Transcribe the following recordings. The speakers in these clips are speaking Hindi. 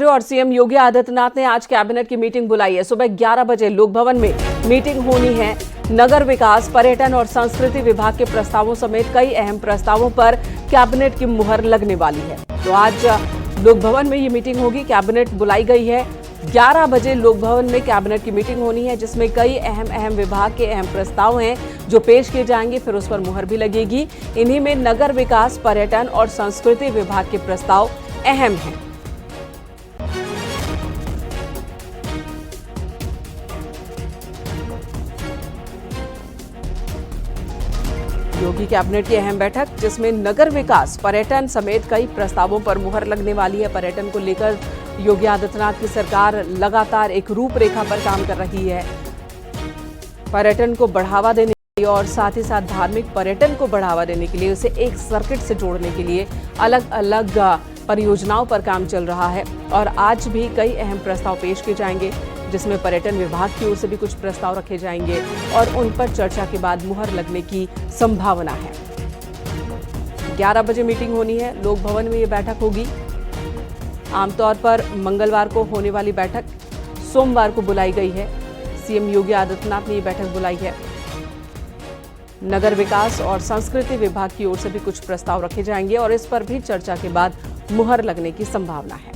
और सीएम योगी आदित्यनाथ ने आज कैबिनेट की मीटिंग बुलाई है। सुबह 11 बजे लोक भवन में मीटिंग होनी है। नगर विकास, पर्यटन और संस्कृति विभाग के प्रस्तावों समेत कई अहम प्रस्तावों पर कैबिनेट की मुहर लगने वाली है। तो आज लोक भवन में ये मीटिंग होगी। कैबिनेट बुलाई गई है। 11 बजे लोक भवन में कैबिनेट की मीटिंग होनी है, जिसमें कई अहम विभाग के अहम प्रस्ताव हैं जो पेश किए जाएंगे, फिर उस पर मुहर भी लगेगी। इन्हीं में नगर विकास, पर्यटन और संस्कृति विभाग के प्रस्ताव अहम हैं। योगी कैबिनेट की अहम बैठक, जिसमें नगर विकास, पर्यटन समेत कई प्रस्तावों पर मुहर लगने वाली है। पर्यटन को लेकर योगी आदित्यनाथ की सरकार लगातार एक रूपरेखा पर काम कर रही है। पर्यटन को बढ़ावा देने के लिए और साथ ही साथ धार्मिक पर्यटन को बढ़ावा देने के लिए, उसे एक सर्किट से जोड़ने के लिए अलग अलग परियोजनाओं पर काम चल रहा है। और आज भी कई अहम प्रस्ताव पेश किए जाएंगे, जिसमें पर्यटन विभाग की ओर से भी कुछ प्रस्ताव रखे जाएंगे और उन पर चर्चा के बाद मुहर लगने की संभावना है। 11 बजे मीटिंग होनी है। लोक भवन में ये बैठक होगी। आमतौर पर मंगलवार को होने वाली बैठक सोमवार को बुलाई गई है। सीएम योगी आदित्यनाथ ने ये बैठक बुलाई है। नगर विकास और संस्कृति विभाग की ओर से भी कुछ प्रस्ताव रखे जाएंगे और इस पर भी चर्चा के बाद मुहर लगने की संभावना है।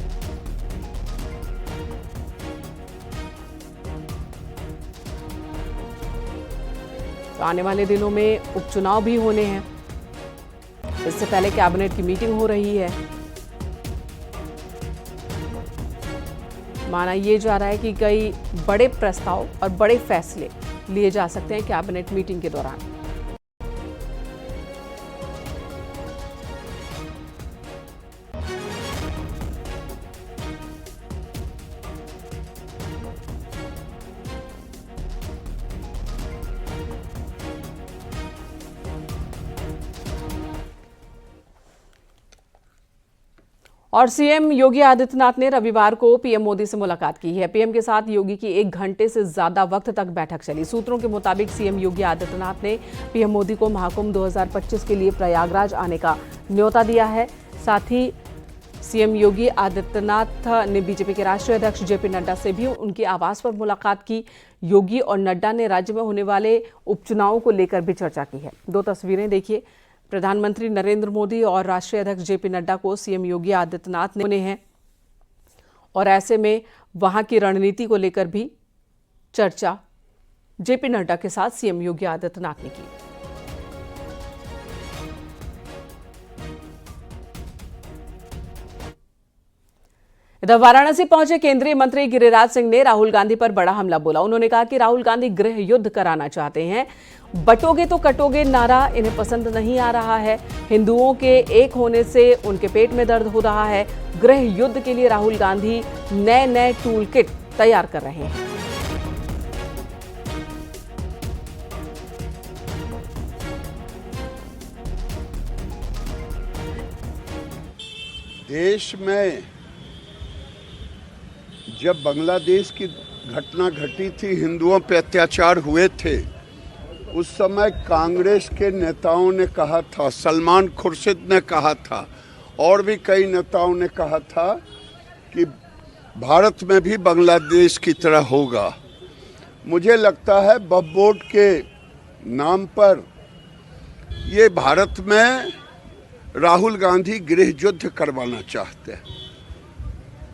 तो आने वाले दिनों में उपचुनाव भी होने हैं। इससे पहले कैबिनेट की मीटिंग हो रही है। माना यह जा रहा है कि कई बड़े प्रस्ताव और बड़े फैसले लिए जा सकते हैं कैबिनेट मीटिंग के दौरान। और सीएम योगी आदित्यनाथ ने रविवार को पीएम मोदी से मुलाकात की है। पीएम के साथ योगी की 1 घंटे से ज्यादा वक्त तक बैठक चली। सूत्रों के मुताबिक सीएम योगी आदित्यनाथ ने पीएम मोदी को महाकुंभ 2025 के लिए प्रयागराज आने का न्योता दिया है। साथ ही सीएम योगी आदित्यनाथ ने बीजेपी के राष्ट्रीय अध्यक्ष जेपी नड्डा से भी उनके आवास पर मुलाकात की। योगी और नड्डा ने राज्य में होने वाले उपचुनावों को लेकर भी चर्चा की है। 2 तस्वीरें देखिए। प्रधानमंत्री नरेंद्र मोदी और राष्ट्रीय अध्यक्ष जेपी नड्डा को सीएम योगी आदित्यनाथ ने हैं और ऐसे में वहां की रणनीति को लेकर भी चर्चा जेपी नड्डा के साथ सीएम योगी आदित्यनाथ ने की। इधर वाराणसी पहुंचे केंद्रीय मंत्री गिरिराज सिंह ने राहुल गांधी पर बड़ा हमला बोला। उन्होंने कहा कि राहुल गांधी गृह युद्ध कराना चाहते हैं। बटोगे तो कटोगे नारा इन्हें पसंद नहीं आ रहा है। हिंदुओं के एक होने से उनके पेट में दर्द हो रहा है। गृह युद्ध के लिए राहुल गांधी नए टूल किट तैयार कर रहे हैं। देश में जब बांग्लादेश की घटना घटी थी, हिंदुओं पर अत्याचार हुए थे, उस समय कांग्रेस के नेताओं ने कहा था, सलमान खुर्शीद ने कहा था और भी कई नेताओं ने कहा था कि भारत में भी बांग्लादेश की तरह होगा। मुझे लगता है वक्फ बोर्ड के नाम पर ये भारत में राहुल गांधी गृह युद्ध करवाना चाहते हैं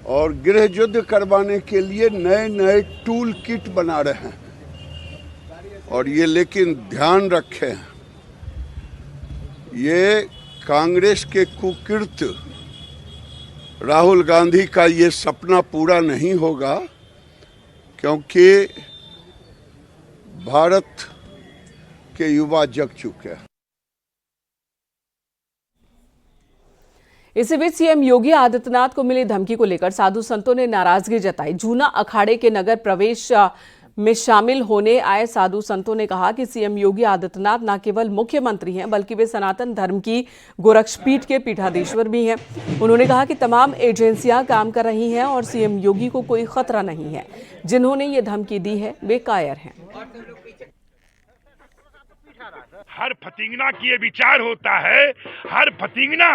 और गृह युद्ध करवाने के लिए नए टूल किट बना रहे हैं। और ये लेकिन ध्यान रखें, ये कांग्रेस के कुकृत्य राहुल गांधी का ये सपना पूरा नहीं होगा, क्योंकि भारत के युवा जग चुके हैं। इसी बीच सीएम योगी आदित्यनाथ को मिली धमकी को लेकर साधु संतों ने नाराजगी जताई। जूना अखाड़े के नगर प्रवेश में शामिल होने आए साधु संतों ने कहा कि सीएम योगी आदित्यनाथ न केवल मुख्यमंत्री हैं, बल्कि वे सनातन धर्म की गोरक्षपीठ के पीठाधीश्वर भी हैं। उन्होंने कहा कि तमाम एजेंसियां काम कर रही हैं और सीएम योगी को कोई खतरा नहीं है। जिन्होंने ये धमकी दी है वे कायर हैं। हर फतिंगना की ये विचार होता है, हर फतिंगना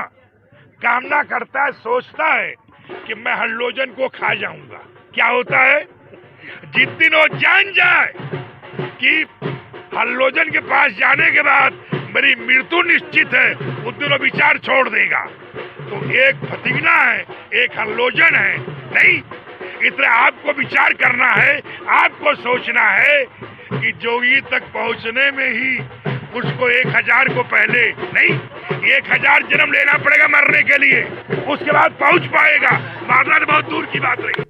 कामना करता है, सोचता है कि मैं हल्लोजन को खा जाऊंगा। क्या होता है, जिस दिन वो जान जाए कि हल्लोजन के पास जाने के बाद मेरी मृत्यु निश्चित है, उस दिन वो विचार छोड़ देगा। तो एक फतिंगना है, एक हल्लोजन है, नहीं, इसलिए आपको विचार करना है, आपको सोचना है कि जोगी तक पहुंचने में ही उसको 1000 को पहले नहीं 1000 जन्म लेना पड़ेगा मरने के लिए, उसके बाद पहुंच पाएगा। मारना तो बहुत दूर की बात रही।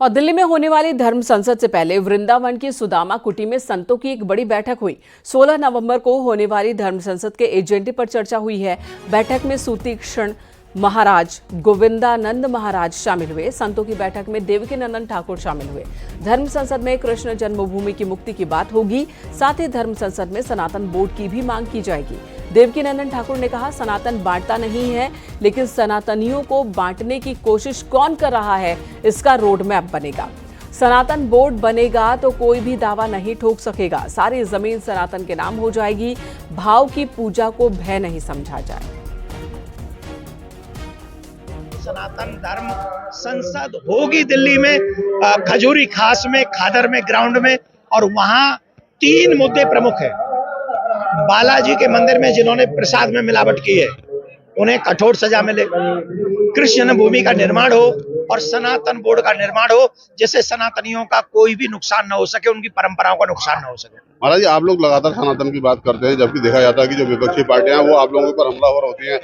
और दिल्ली में होने वाली धर्म संसद से पहले वृंदावन की सुदामा कुटी में संतों की एक बड़ी बैठक हुई। 16 नवंबर को होने वाली धर्म संसद के एजेंडे पर चर्चा हुई है। बैठक में सूतीक्षण महाराज, गोविंदानंद महाराज शामिल हुए। संतों की बैठक में देवकीनंदन ठाकुर शामिल हुए। धर्म संसद में कृष्ण जन्मभूमि की मुक्ति की बात होगी। साथ ही धर्म संसद में सनातन बोर्ड की भी मांग की जाएगी। देवकीनंदन ठाकुर ने कहा, सनातन बांटता नहीं है, लेकिन सनातनियों को बांटने की कोशिश कौन कर रहा है, इसका रोड मैप बनेगा। सनातन बोर्ड बनेगा तो कोई भी दावा नहीं ठोक सकेगा। सारी जमीन सनातन के नाम हो जाएगी। भाव की पूजा को भय नहीं समझा जाए। सनातन धर्म संसद होगी दिल्ली में, खजूरी खास में, खादर में, ग्राउंड में, और वहां 3 मुद्दे प्रमुख हैं। बालाजी के मंदिर में जिन्होंने प्रसाद में मिलावट की है उन्हें कठोर सजा मिले, कृष्ण जन्मभूमि का निर्माण हो और सनातन बोर्ड का निर्माण हो, जिससे सनातनियों का कोई भी नुकसान न हो सके, उनकी परंपराओं का नुकसान न हो सके। महाराज जी, आप लोग लगातार सनातन की बात करते हैं, जबकि देखा जाता है कि जो विपक्षी पार्टियां हैं वो आप लोगों पर हमलावर होती हैं।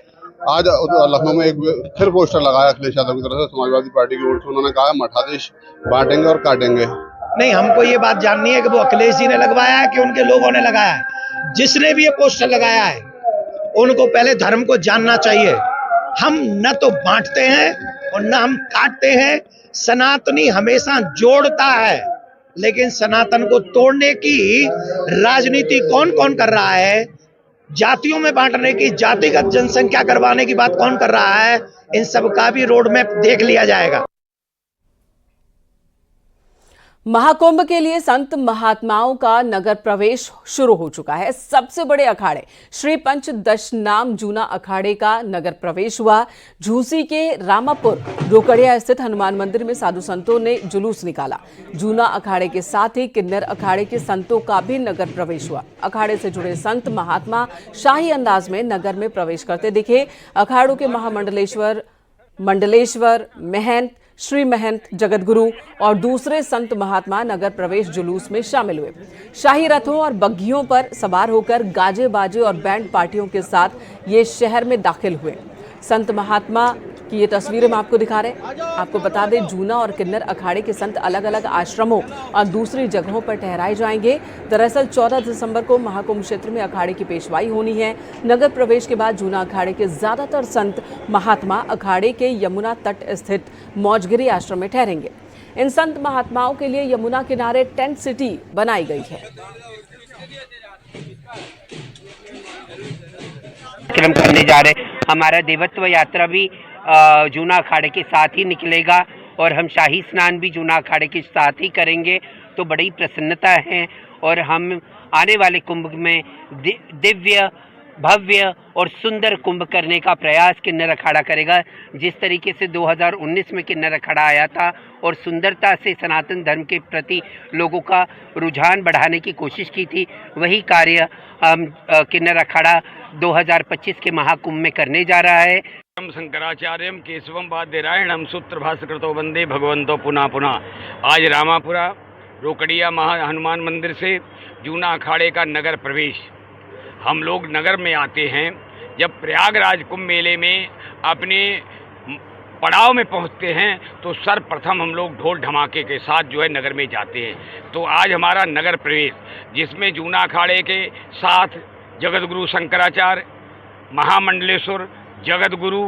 आज लखनऊ में एक फिर पोस्टर लगाया अखिलेश यादव की तरफ से समाजवादी पार्टी की ओर से। उन्होंने कहा मठाधीश बांटेंगे और काटेंगे। नहीं, हमको ये बात जाननी है कि वो अखिलेश जी ने लगवाया है कि उनके लोगों ने लगाया है। जिसने भी ये पोस्टर लगाया है उनको पहले धर्म को जानना चाहिए। हम न तो बांटते हैं और न हम काटते हैं। सनातनी हमेशा जोड़ता है, लेकिन सनातन को तोड़ने की राजनीति कौन कौन कर रहा है, जातियों में बांटने की, जातिगत जनसंख्या करवाने की बात कौन कर रहा है, इन सब का भी रोड मैप देख लिया जाएगा। महाकुंभ के लिए संत महात्माओं का नगर प्रवेश शुरू हो चुका है। सबसे बड़े अखाड़े श्री पंचदशनाम जूना अखाड़े का नगर प्रवेश हुआ। झूसी के रामापुर रोकड़िया स्थित हनुमान मंदिर में साधु संतों ने जुलूस निकाला। जूना अखाड़े के साथ ही किन्नर अखाड़े के संतों का भी नगर प्रवेश हुआ। अखाड़े से जुड़े संत महात्मा शाही अंदाज में नगर में प्रवेश करते दिखे। अखाड़ों के महामंडलेश्वर, मंडलेश्वर, महंत, श्री महंत, जगतगुरु और दूसरे संत महात्मा नगर प्रवेश जुलूस में शामिल हुए। शाही रथों और बग्घियों पर सवार होकर गाजे बाजे और बैंड पार्टियों के साथ ये शहर में दाखिल हुए। संत महात्मा की ये तस्वीरें हम आपको दिखा रहे हैं। आपको बता दें, जूना और किन्नर अखाड़े के संत अलग अलग आश्रमों और दूसरी जगहों पर ठहराए जाएंगे। दरअसल 14 दिसंबर को महाकुंभ क्षेत्र में अखाड़े की पेशवाई होनी है। नगर प्रवेश के बाद जूना अखाड़े के ज्यादातर संत महात्मा अखाड़े के यमुना तट स्थित मौजगिरी आश्रम में ठहरेंगे। इन संत महात्माओं के लिए यमुना किनारे टेंट सिटी बनाई गई है। कार्यक्रम करने जा रहे। हमारा देवत्व यात्रा भी जूना अखाड़े के साथ ही निकलेगा और हम शाही स्नान भी जूना अखाड़े के साथ ही करेंगे। तो बड़ी प्रसन्नता है और हम आने वाले कुंभ में दिव्य, भव्य और सुंदर कुंभ करने का प्रयास किन्नर अखाड़ा करेगा। जिस तरीके से 2019 में किन्नर अखाड़ा आया था और सुंदरता से सनातन धर्म के प्रति लोगों का रुझान बढ़ाने की कोशिश की थी, वही कार्य हम किन्नर अखाड़ा 2025 के महाकुंभ में करने जा रहा है। शंकराचार्यम केशवम वाद्यरायणम सूत्र भास्कृतो वंदे भगवंतो पुनः पुनः। आज रामापुरा रोकड़िया हनुमान मंदिर से जूना अखाड़े का नगर प्रवेश। हम लोग नगर में आते हैं जब प्रयागराज कुंभ मेले में अपने पड़ाव में पहुंचते हैं तो सर्वप्रथम हम लोग ढोल धमाके के साथ जो है नगर में जाते हैं। तो आज हमारा नगर प्रवेश, जिसमें जूना अखाड़े के साथ जगतगुरु शंकराचार्य, महामंडलेश्वर, जगतगुरु,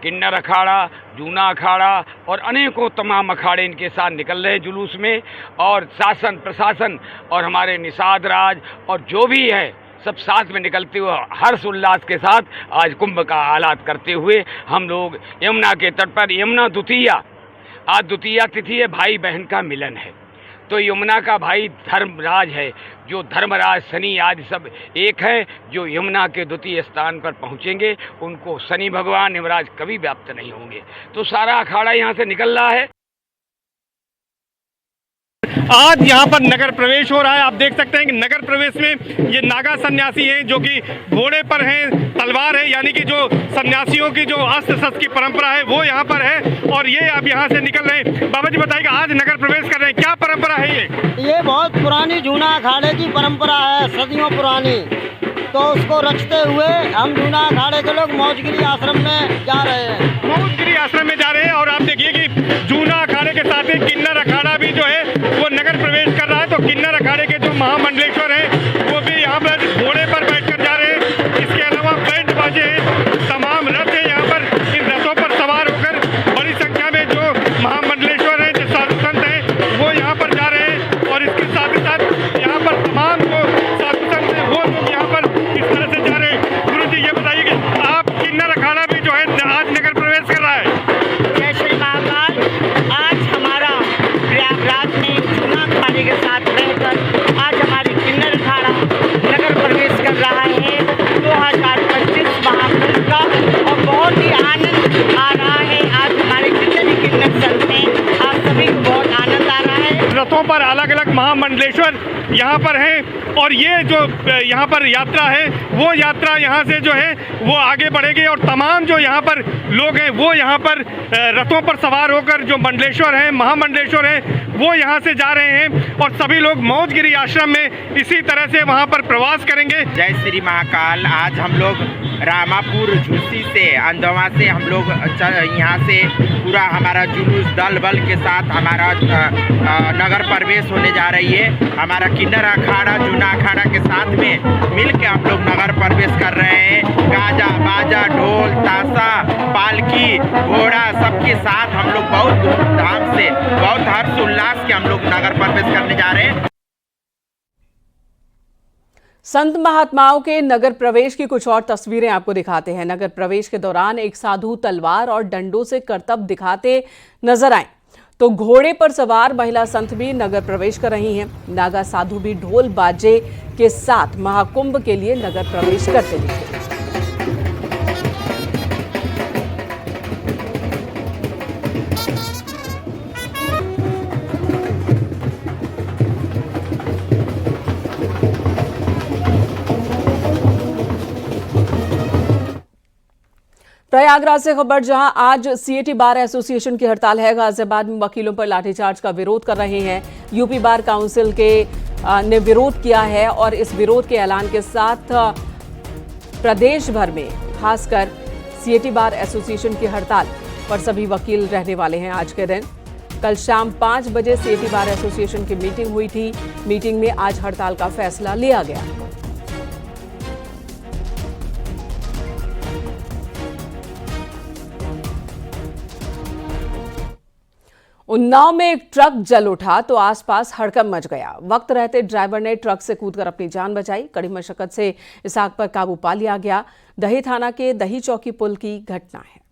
किन्नर अखाड़ा, जूना अखाड़ा और अनेकों तमाम अखाड़े इनके साथ निकल रहे हैं जुलूस में। और शासन प्रशासन और हमारे निषाद राज और जो भी है सब साथ में निकलते हुए हर्ष उल्लास के साथ आज कुंभ का आह्लाद करते हुए हम लोग यमुना के तट पर, यमुना द्वितीया, आज द्वितीया तिथि है, भाई बहन का मिलन है। तो यमुना का भाई धर्मराज है, जो धर्मराज शनि आदि सब एक है, जो यमुना के द्वितीय स्थान पर पहुँचेंगे उनको शनि भगवान यमराज कभी व्याप्त नहीं होंगे। तो सारा अखाड़ा यहाँ से निकल रहा है। आज यहाँ पर नगर प्रवेश हो रहा है। आप देख सकते हैं कि नगर प्रवेश में ये नागा सन्यासी हैं जो कि घोड़े पर हैं, तलवार है, यानी कि जो सन्यासियों की जो अस्त्र शस्त्र की परंपरा है वो यहाँ पर है और ये अब यहाँ से निकल रहे हैं। बाबा जी बताइएगा, आज नगर प्रवेश कर रहे हैं, क्या परंपरा है ये? बहुत पुरानी जूना अखाड़े की परंपरा है, सदियों पुरानी। तो उसको रचते हुए हम जूना अखाड़े के लोग मौजगिरी आश्रम में जा रहे हैं। मौजगिरी आश्रम में जा रहे हैं और आप देखिए कि जूना अखाड़े के साथ ही किन्नर अखाड़ा भी जो है वो नगर प्रवेश कर रहा है। तो किन्नर अखाड़े के जो महामंडलेश्वर हैं वो भी यहाँ पर घोड़े पर बैठकर जा रहे हैं। इसके अलावा बैंड बाजे हैं, तमाम रथ हैं यहाँ पर। इन रथों पर सवार होकर बड़ी संख्या में जो महामंडलेश्वर हैं, जो साधु संत हैं वो यहाँ पर जा रहे हैं और इसके साथ ही साथ यहाँ पर तमाम जो साधु संत हैं वो लोग यहाँ पर इस तरह से जा रहे हैं। गुरु जी ये बताइए कि आप किन्नर अखाड़ा भी जो है आज नगर प्रवेश कर रहा है। जय श्री महाकाल। आज हमारा प्रयागराज में जूना अखाड़े के साथ रहकर आज हमारी किन्नर अखाड़ा नगर प्रवेश कर रहा है 2025 महाकुंभ का, और बहुत ही आनंद आ रहा है। आज हमारे जितने भी किन्नर संत हैं आज सभी को बहुत आनंद आ रहा है। रथों पर अलग अलग महामंडलेश्वर यहाँ पर हैं और ये जो यहाँ पर यात्रा है वो यात्रा यहाँ से जो है वो आगे बढ़ेगी और तमाम जो यहाँ पर लोग हैं वो यहाँ पर रथों पर सवार होकर जो मंडलेश्वर हैं, महामंडलेश्वर हैं, वो यहाँ से जा रहे हैं और सभी लोग मौजगिरी आश्रम में इसी तरह से वहाँ पर प्रवास करेंगे। जय श्री महाकाल। आज हम लोग रामापुर झूसी से अंधवा से हम लोग यहाँ से पूरा हमारा जुलूस दल बल के साथ हमारा नगर प्रवेश होने जा रही है। हमारा किन्नर अखाड़ा जूना अखाड़ा के साथ में मिल के हम लोग नगर प्रवेश कर रहे हैं। गाजा बाजा ढोल ताशा पालकी घोड़ा सबके साथ हम लोग बहुत धूमधाम से बहुत हर्ष उल्लास के हम लोग नगर प्रवेश करने जा रहे हैं। संत महात्माओं के नगर प्रवेश की कुछ और तस्वीरें आपको दिखाते हैं। नगर प्रवेश के दौरान एक साधु तलवार और डंडों से करतब दिखाते नजर आए तो घोड़े पर सवार महिला संत भी नगर प्रवेश कर रही हैं। नागा साधु भी ढोल बाजे के साथ महाकुंभ के लिए नगर प्रवेश करते दिखे। प्रयागराज से खबर, जहां आज सीएटी बार एसोसिएशन की हड़ताल है। गाजियाबाद में वकीलों पर लाठीचार्ज का विरोध कर रहे हैं। यूपी बार काउंसिल ने विरोध किया है और इस विरोध के ऐलान के साथ प्रदेश भर में खासकर सीएटी बार एसोसिएशन की हड़ताल पर सभी वकील रहने वाले हैं आज के दिन। कल शाम 5 बजे सीएटी बार एसोसिएशन की मीटिंग हुई थी। मीटिंग में आज हड़ताल का फैसला लिया गया। उन्नाव में एक ट्रक जल उठा तो आसपास हड़कंप मच गया। वक्त रहते ड्राइवर ने ट्रक से कूदकर अपनी जान बचाई। कड़ी मशक्कत से इस आग पर काबू पा लिया गया। दही थाना के दही चौकी पुल की घटना है।